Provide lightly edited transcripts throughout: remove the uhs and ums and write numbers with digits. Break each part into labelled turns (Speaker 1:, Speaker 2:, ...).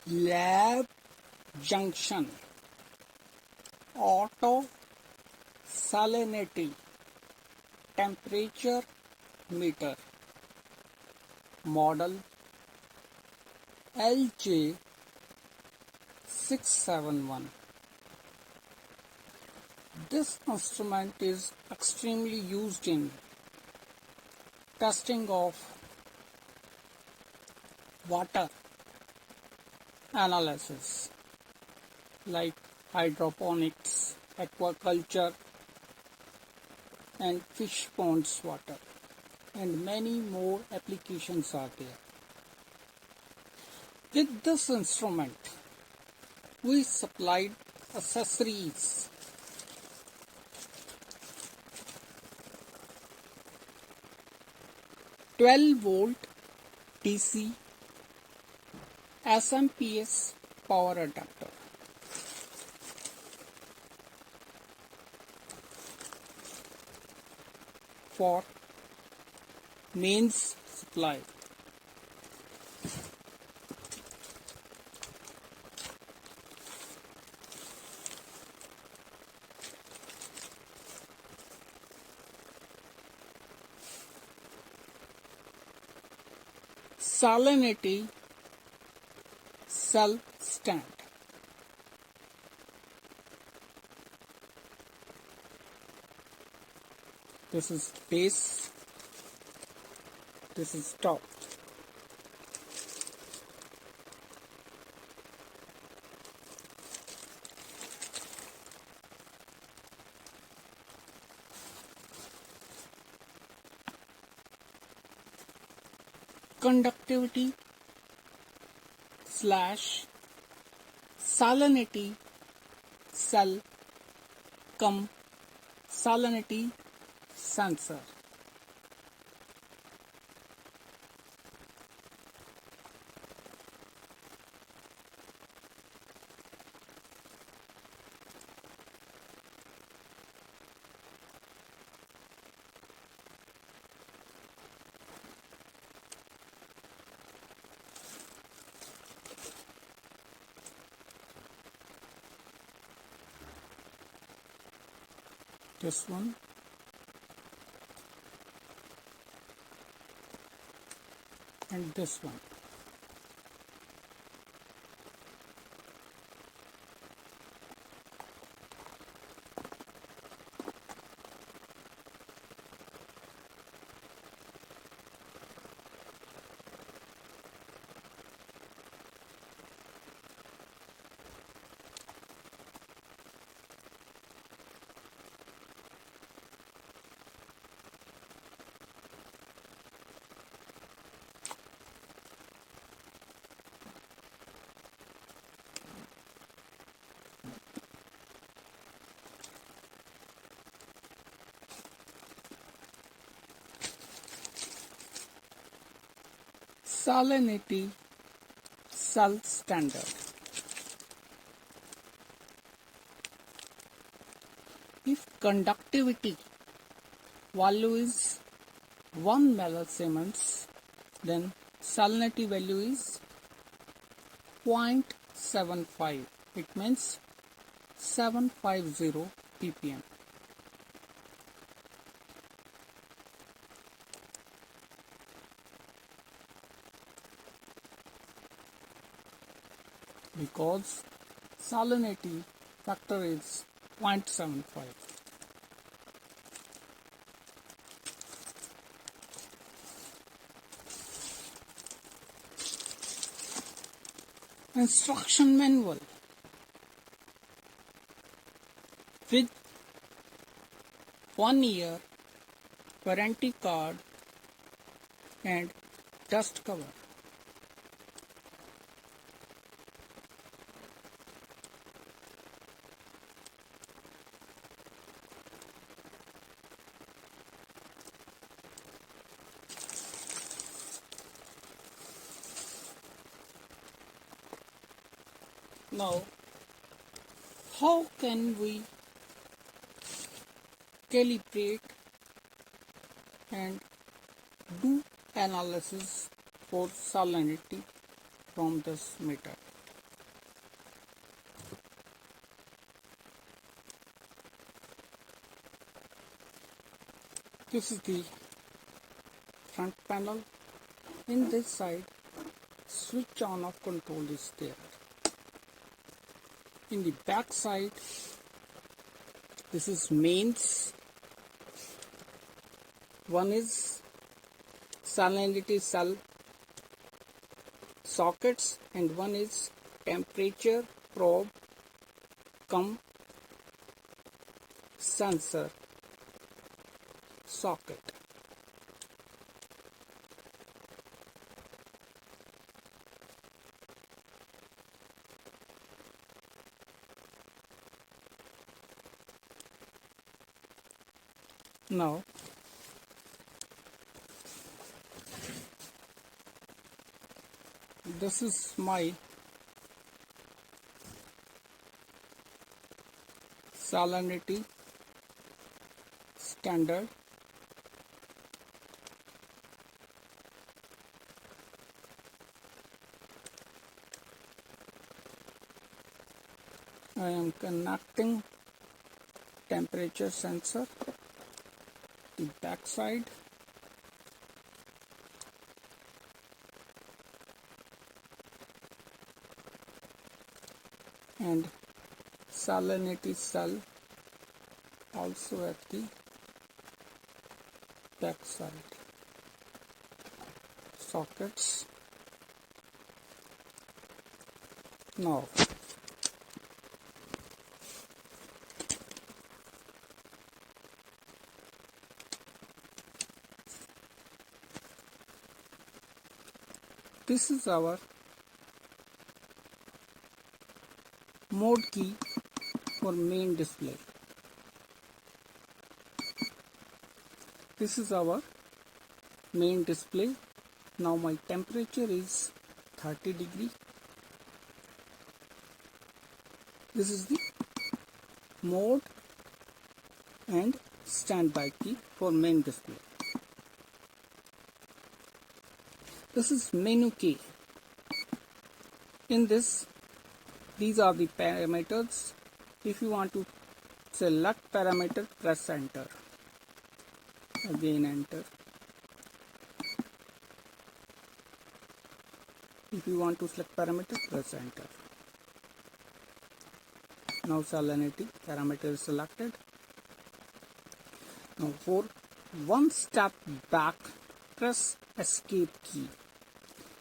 Speaker 1: Lab junction auto salinity temperature meter model LJ671. This instrument is extremely used in testing of water analysis like hydroponics, aquaculture and fish ponds water, and many more applications are there. With this instrument, we supplied accessories 12-volt DC SMPS power adapter, for mains supply. Salinity cell stand. This is base, this is top. Conductivity slash salinity cell cum salinity sensor. This one, and this one. Salinity cell standard. If conductivity value is 1 millisiemens, then salinity value is 0.75. It means 750 ppm. Because salinity factor is 0.75. Instruction manual with 1 year warranty card and dust cover. Now, how can we calibrate and do analysis for salinity from this meter? This is the front panel. In this side, switch on off control is there. In the back side, this is mains. One is salinity cell sockets and one is temperature probe cum sensor socket. Now this is my salinity standard. I am connecting temperature sensor to back side. And salinity cell also at the back side. Sockets. Now this is our mode key for main display. This is our main display. Now my temperature is 30 degree. This is the mode and standby key for main display. This is menu key. In this, these are the parameters. If you want to select parameter, press enter. Again enter. If you want to select parameter, press enter. Now salinity parameter is selected. Now for one step back, press escape key.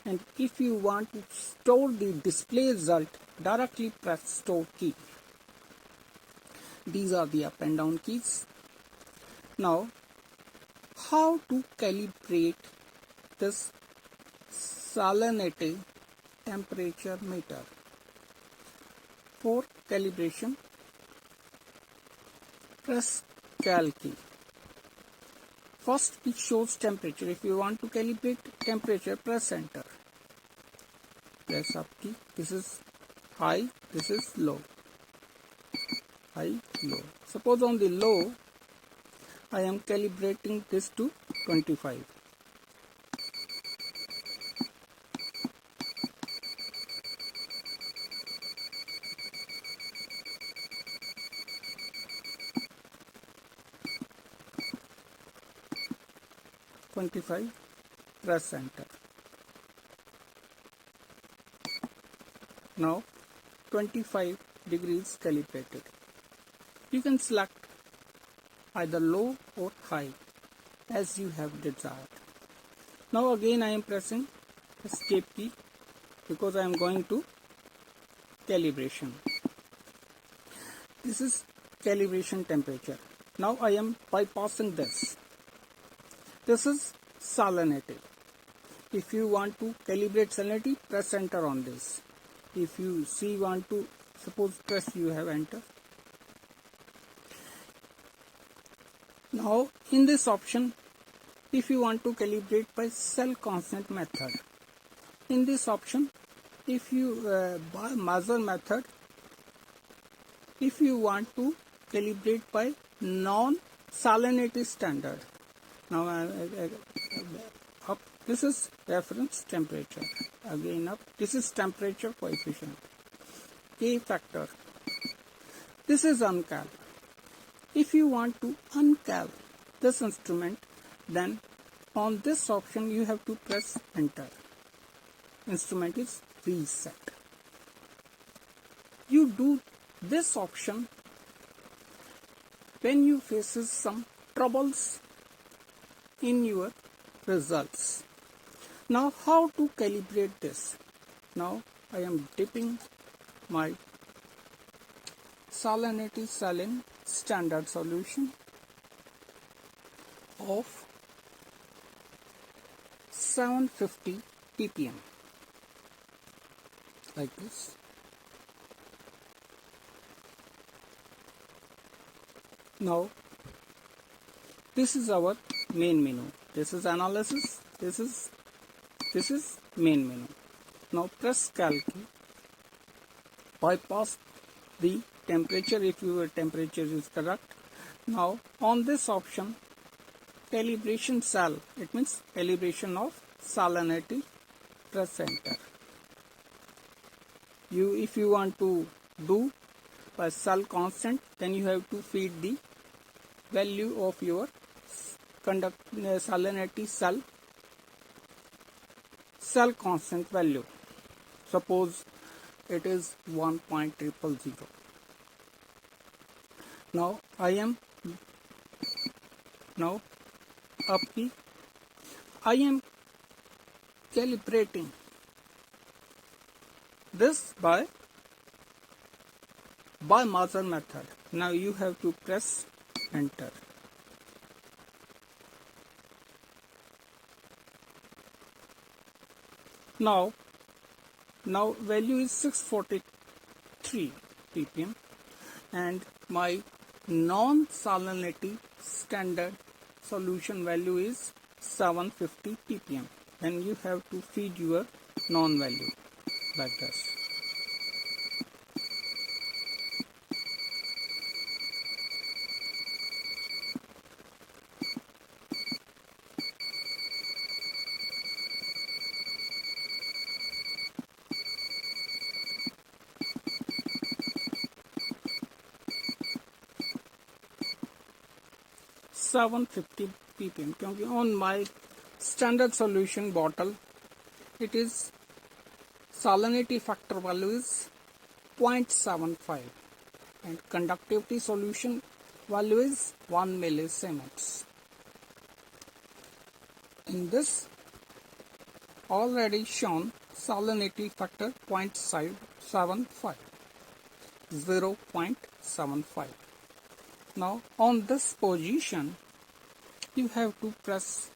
Speaker 1: And if you want to store the display result, directly press store key. These are the up and down keys. Now, how to calibrate this salinity temperature meter? For calibration, press cal key. First it shows temperature. If you want to calibrate temperature, press enter. Press up key. This is high, this is low. High, low. Suppose on the low, I am calibrating this to 25. Press enter. Now 25 degrees calibrated. You can select either low or high as you have desired. Now again I am pressing escape key because I am going to calibration. This is calibration temperature. Now I am bypassing this. This is salinity. If you want to calibrate salinity, press enter on this. If you want to, suppose press you have enter. Now in this option, if you want to calibrate by cell constant method, in this option, if you by measure method, if you want to calibrate by non-salinity standard. Now up, this is reference temperature. Again up, this is temperature coefficient. K factor. This is uncal. If you want to uncal, this instrument, then on this option you have to press enter. Instrument is reset. You do this option when you faces some troubles in your results. Now how to calibrate this? Now I am dipping my Salinity saline standard solution of 750 ppm like this. Now this is our main menu. This is analysis. This is main menu. Now press cal key. Bypass the temperature if your temperature is correct. Now on this option, calibration cell, it means calibration of salinity, press enter. If you want to do by cell constant, then you have to feed the value of your salinity cell constant value. Suppose it is 1.000. Now I am calibrating this by Maser method. Now you have to press enter. Now value is 643 ppm and my non-salinity standard solution value is 750 ppm. Then you have to feed your non-value like this. .750 ppm क्योंकि on my standard solution bottle it is salinity factor value is 0.75 and conductivity solution value is 1 millisiemens. In this already shown salinity factor 0.75. Now on this position you have to press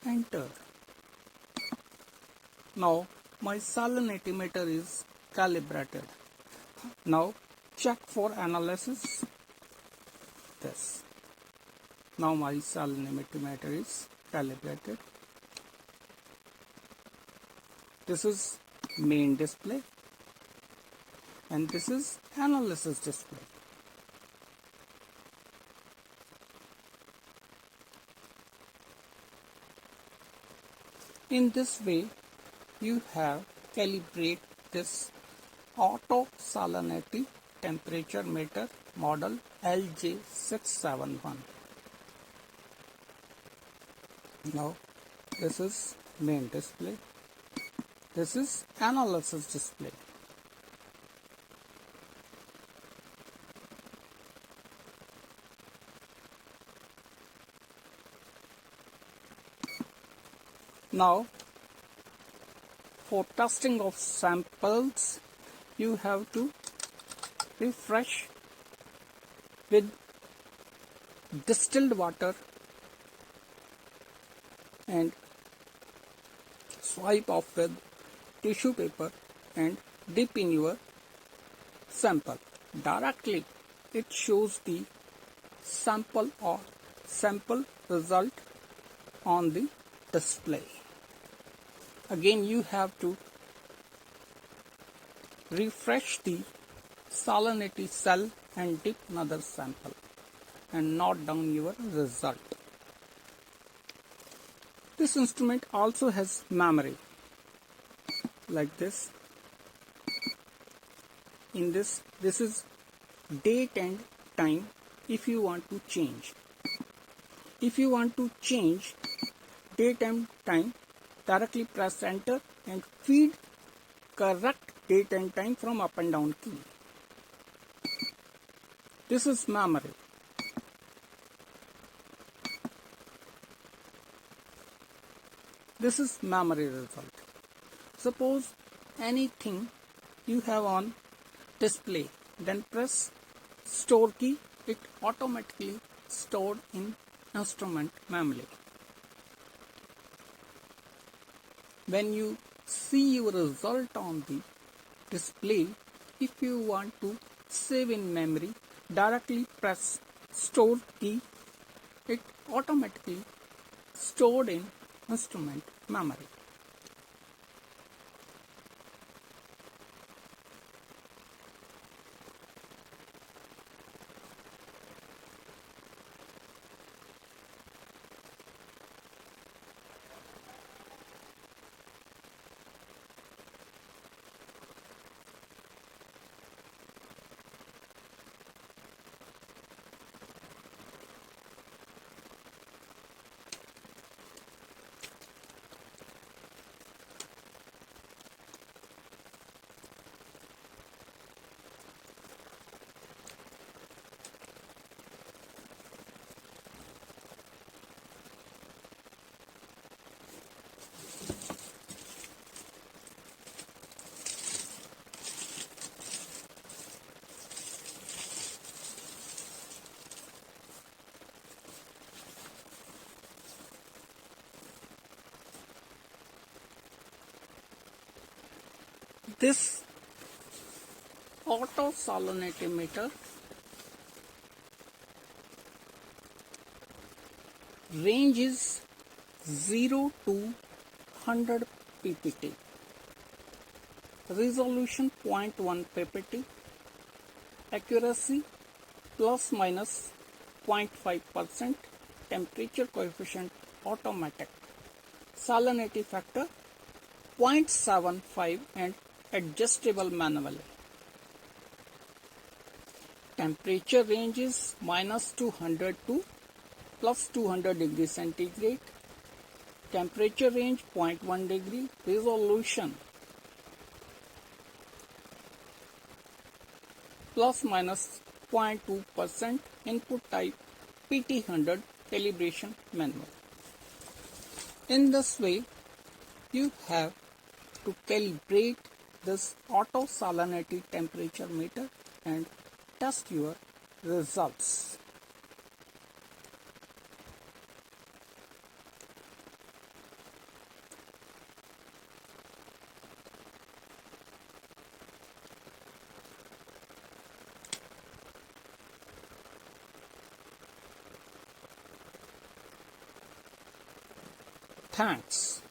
Speaker 1: enter. Now my salinity meter is calibrated. Now check for analysis. This. Now my salinity meter is calibrated. This is main display and this is analysis display. In this way, you have calibrate this auto salinity temperature meter model LJ671. Now, this is main display. This is analysis display. Now, for testing of samples, you have to refresh with distilled water and swipe off with tissue paper and dip in your sample. Directly, it shows the sample or sample result on the display. Again, you have to refresh the salinity cell and dip another sample and note down your result. This instrument also has memory like this. In this is date and time if you want to change. If you want to change date and time, directly press enter and feed correct date and time from up and down key. This is memory. This is memory result. Suppose anything you have on display, then press store key, it automatically stored in instrument memory. When you see your result on the display, if you want to save in memory, directly press store key, it automatically stored in instrument memory. This auto salinity meter range is 0 to 100 ppt, resolution 0.1 ppt, accuracy plus minus 0.5%, temperature coefficient automatic, salinity factor 0.75 and adjustable manually. Temperature range is minus 200 to plus 200 degrees centigrade. Temperature range 0.1 degree. Resolution plus minus 0.2%. Input type PT100 calibration manual. In this way, you have to calibrate this auto salinity temperature meter and test your results. Thanks.